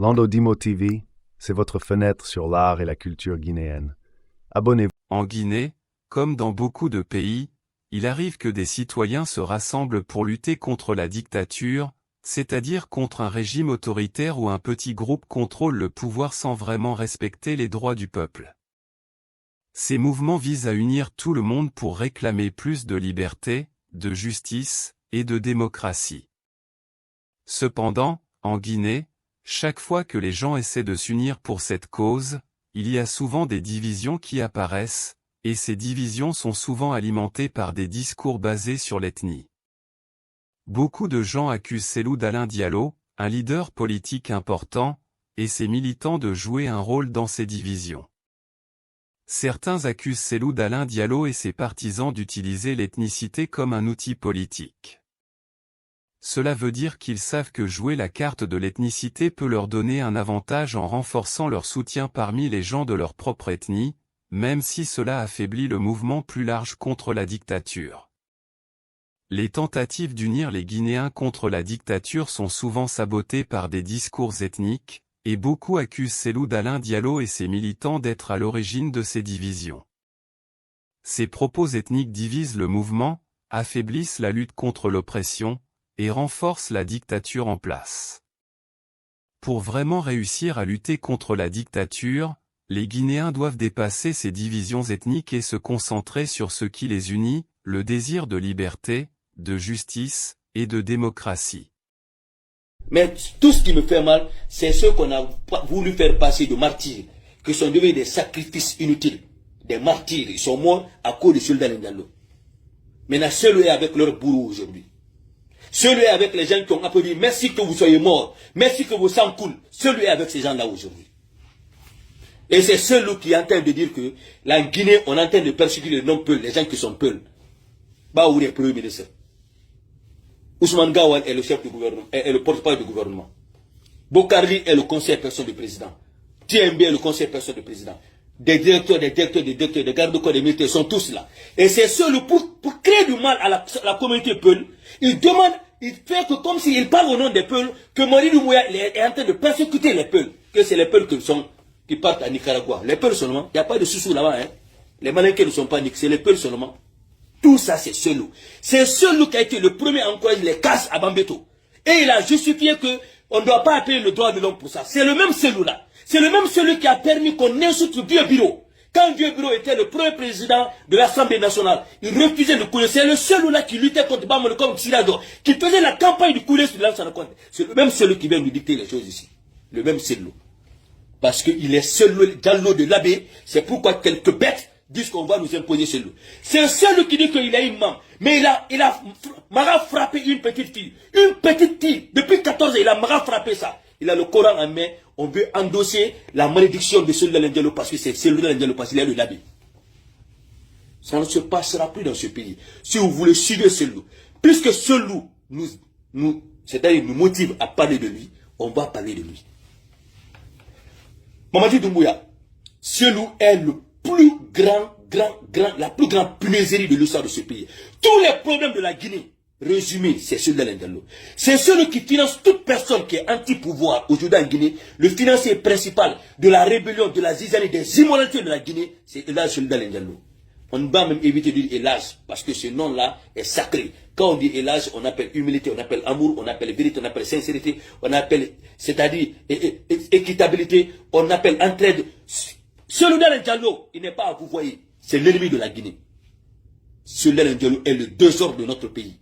Lando Dimo TV, c'est votre fenêtre sur l'art et la culture guinéenne. Abonnez-vous. En Guinée, comme dans beaucoup de pays, il arrive que des citoyens se rassemblent pour lutter contre la dictature, c'est-à-dire contre un régime autoritaire où un petit groupe contrôle le pouvoir sans vraiment respecter les droits du peuple. Ces mouvements visent à unir tout le monde pour réclamer plus de liberté, de justice et de démocratie. Cependant, en Guinée, chaque fois que les gens essaient de s'unir pour cette cause, il y a souvent des divisions qui apparaissent, et ces divisions sont souvent alimentées par des discours basés sur l'ethnie. Beaucoup de gens accusent Cellou Dalein Diallo, un leader politique important, et ses militants de jouer un rôle dans ces divisions. Certains accusent Cellou Dalein Diallo et ses partisans d'utiliser l'ethnicité comme un outil politique. Cela veut dire qu'ils savent que jouer la carte de l'ethnicité peut leur donner un avantage en renforçant leur soutien parmi les gens de leur propre ethnie, même si cela affaiblit le mouvement plus large contre la dictature. Les tentatives d'unir les Guinéens contre la dictature sont souvent sabotées par des discours ethniques, et beaucoup accusent Cellou Dalein Diallo et ses militants d'être à l'origine de ces divisions. Ces propos ethniques divisent le mouvement, affaiblissent la lutte contre l'oppression, et renforcent la dictature en place. Pour vraiment réussir à lutter contre la dictature, les Guinéens doivent dépasser ces divisions ethniques et se concentrer sur ce qui les unit, le désir de liberté, de justice et de démocratie. Mais tout ce qui me fait mal, c'est ceux qu'on a voulu faire passer de martyrs, qui sont devenus des sacrifices inutiles, des martyrs. Ils sont morts à cause de soldats Diallo. Maintenant, ceux-là avec leur bourreau aujourd'hui. Ceux-là avec les gens qui ont applaudi, merci que vous soyez morts, merci que vos sangs coulent. Ceux-là avec ces gens-là aujourd'hui. Et c'est celui qui est en train de dire que la Guinée, on est en train de persécuter les non-peuls, les gens qui sont peuls. Bah, où est premier ministre? Ousmane Gawal est le chef du gouvernement, est le porte-parole du gouvernement. Bokarli est le conseiller personnel du président. TMB est le conseiller personnel du président. Des directeurs, des gardes-corps, des militaires sont tous là. Et c'est ceux pour créer du mal à la communauté Peul, il demande, il fait que comme s'il parle au nom des Peuls, que Mamadou Doumbouya est en train de persécuter les Peuls, que c'est les Peuls qui partent à Nicaragua. Les Peuls seulement, il n'y a pas de sous là-bas, hein. Les Malinqués ne sont pas niqués, c'est les Peuls seulement. Tout ça, c'est Cellou. C'est Cellou qui a été le premier à encourager les casses à Bambeto. Et il a justifié que on ne doit pas appeler le droit de l'homme pour ça. C'est le même Cellou là. C'est le même Cellou qui a permis qu'on insulte Vieux Bureau. Quand Vieux Bureau était le premier président de l'Assemblée nationale, il refusait de couler. C'est le Cellou là qui luttait contre Bamolo comme Tirado, qui faisait la campagne de couler sur l'ancien compte. C'est le même Cellou qui vient nous dicter les choses ici. Le même Cellou. Parce qu'il est Cellou dans l'eau de l'abbé. C'est pourquoi quelques bêtes disent qu'on va nous imposer Cellou. C'est celui qui dit qu'il a une main. Mais il a frappé une petite fille. Une petite fille. Depuis 14 ans, il a frappé ça. Il a le Coran en main. On veut endosser la malédiction de Cellou Dalein Diallo parce que c'est Cellou Dalein Diallo parce qu'il est le l'abbé. Ça ne se passera plus dans ce pays. Si vous voulez suivre Cellou, puisque Cellou c'est-à-dire nous motive à parler de lui, on va parler de lui. Mamadou Doumbouya, Cellou est le plus la plus grande punaiserie de l'histoire de ce pays. Tous les problèmes de la Guinée, résumé, c'est Cellou Dalein Diallo. C'est celui qui finance toute personne qui est anti-pouvoir aujourd'hui en Guinée. Le financier principal de la rébellion, de la zizanie, des immoralités de la Guinée, c'est Cellou Dalein Diallo. On va même éviter de dire Elage, parce que ce nom-là est sacré. Quand on dit Elage, on appelle humilité, on appelle amour, on appelle vérité, on appelle sincérité, on appelle, c'est-à-dire équitabilité, on appelle entraide. Cellou Dalein Diallo, il n'est pas à vous voyez, c'est l'ennemi de la Guinée. Cellou Dalein Diallo est le désordre de notre pays.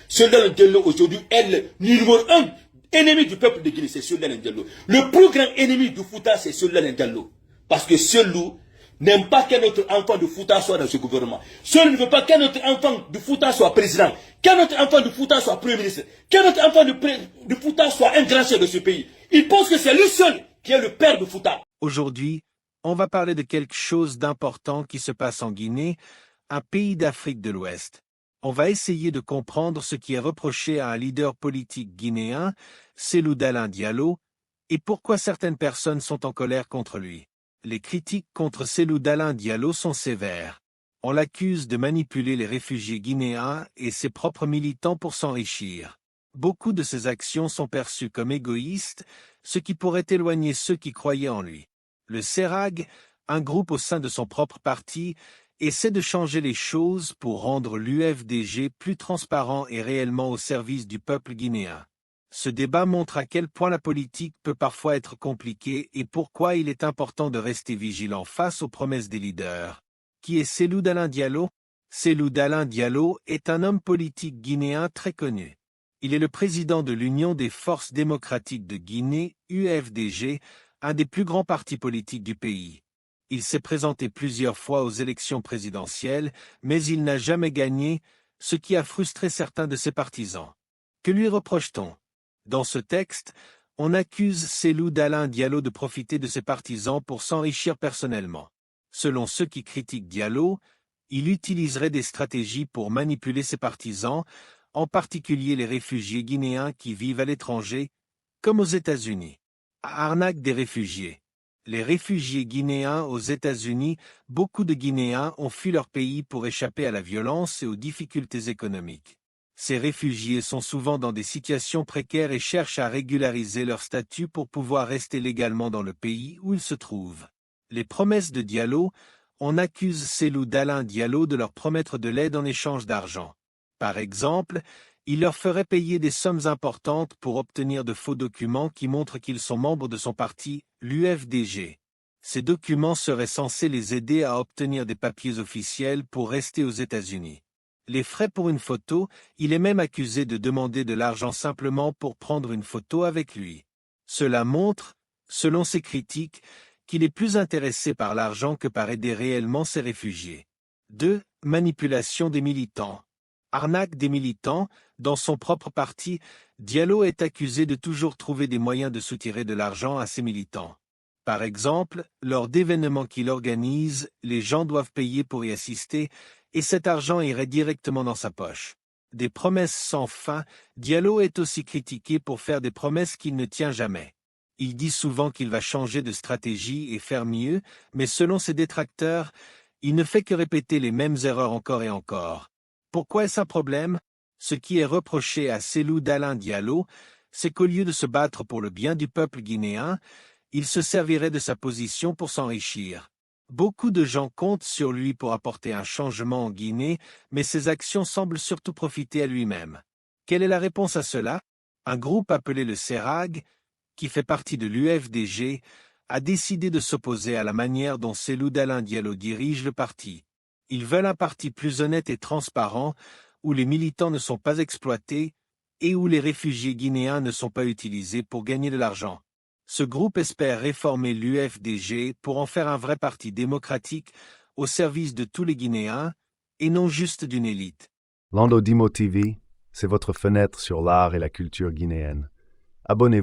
Cellou Dalein Diallo aujourd'hui est le numéro 1 ennemi du peuple de Guinée, c'est Cellou Dalein Diallo. Le plus grand ennemi du Fouta, c'est Cellou Dalein Diallo. Parce que Cellou n'aime pas qu'un autre enfant de Fouta soit dans ce gouvernement. Cellou ne veut pas qu'un autre enfant de Fouta soit président, qu'un autre enfant de Fouta soit premier ministre, qu'un autre enfant de Fouta soit un grand chef de ce pays. Il pense que c'est lui seul qui est le père de Fouta. Aujourd'hui, on va parler de quelque chose d'important qui se passe en Guinée, un pays d'Afrique de l'Ouest. On va essayer de comprendre ce qui est reproché à un leader politique guinéen, Cellou Dalein Diallo, et pourquoi certaines personnes sont en colère contre lui. Les critiques contre Cellou Dalein Diallo sont sévères. On l'accuse de manipuler les réfugiés guinéens et ses propres militants pour s'enrichir. Beaucoup de ses actions sont perçues comme égoïstes, ce qui pourrait éloigner ceux qui croyaient en lui. Le CERAG, un groupe au sein de son propre parti, essaie de changer les choses pour rendre l'UFDG plus transparent et réellement au service du peuple guinéen. Ce débat montre à quel point la politique peut parfois être compliquée et pourquoi il est important de rester vigilant face aux promesses des leaders. Qui est Cellou Dalein Diallo? Cellou Dalein Diallo est un homme politique guinéen très connu. Il est le président de l'Union des Forces démocratiques de Guinée, UFDG, un des plus grands partis politiques du pays. Il s'est présenté plusieurs fois aux élections présidentielles, mais il n'a jamais gagné, ce qui a frustré certains de ses partisans. Que lui reproche-t-on? Dans ce texte, on accuse Cellou Dalein Diallo de profiter de ses partisans pour s'enrichir personnellement. Selon ceux qui critiquent Diallo, il utiliserait des stratégies pour manipuler ses partisans, en particulier les réfugiés guinéens qui vivent à l'étranger, comme aux États-Unis. Arnaque des réfugiés. Les réfugiés guinéens aux États-Unis, beaucoup de Guinéens ont fui leur pays pour échapper à la violence et aux difficultés économiques. Ces réfugiés sont souvent dans des situations précaires et cherchent à régulariser leur statut pour pouvoir rester légalement dans le pays où ils se trouvent. Les promesses de Diallo, on accuse Cellou Dalein Diallo de leur promettre de l'aide en échange d'argent. Par exemple, il leur ferait payer des sommes importantes pour obtenir de faux documents qui montrent qu'ils sont membres de son parti, l'UFDG. Ces documents seraient censés les aider à obtenir des papiers officiels pour rester aux États-Unis. Les frais pour une photo, il est même accusé de demander de l'argent simplement pour prendre une photo avec lui. Cela montre, selon ses critiques, qu'il est plus intéressé par l'argent que par aider réellement ces réfugiés. 2. Manipulation des militants. Arnaque des militants, dans son propre parti, Diallo est accusé de toujours trouver des moyens de soutirer de l'argent à ses militants. Par exemple, lors d'événements qu'il organise, les gens doivent payer pour y assister, et cet argent irait directement dans sa poche. Des promesses sans fin, Diallo est aussi critiqué pour faire des promesses qu'il ne tient jamais. Il dit souvent qu'il va changer de stratégie et faire mieux, mais selon ses détracteurs, il ne fait que répéter les mêmes erreurs encore et encore. Pourquoi est-ce un problème? Ce qui est reproché à Cellou Dalein Diallo, c'est qu'au lieu de se battre pour le bien du peuple guinéen, il se servirait de sa position pour s'enrichir. Beaucoup de gens comptent sur lui pour apporter un changement en Guinée, mais ses actions semblent surtout profiter à lui-même. Quelle est la réponse à cela? Un groupe appelé le CERAG, qui fait partie de l'UFDG, a décidé de s'opposer à la manière dont Cellou Dalein Diallo dirige le parti. Ils veulent un parti plus honnête et transparent, où les militants ne sont pas exploités et où les réfugiés guinéens ne sont pas utilisés pour gagner de l'argent. Ce groupe espère réformer l'UFDG pour en faire un vrai parti démocratique au service de tous les Guinéens et non juste d'une élite. Lando Dimo TV, c'est votre fenêtre sur l'art et la culture guinéenne. Abonnez-vous.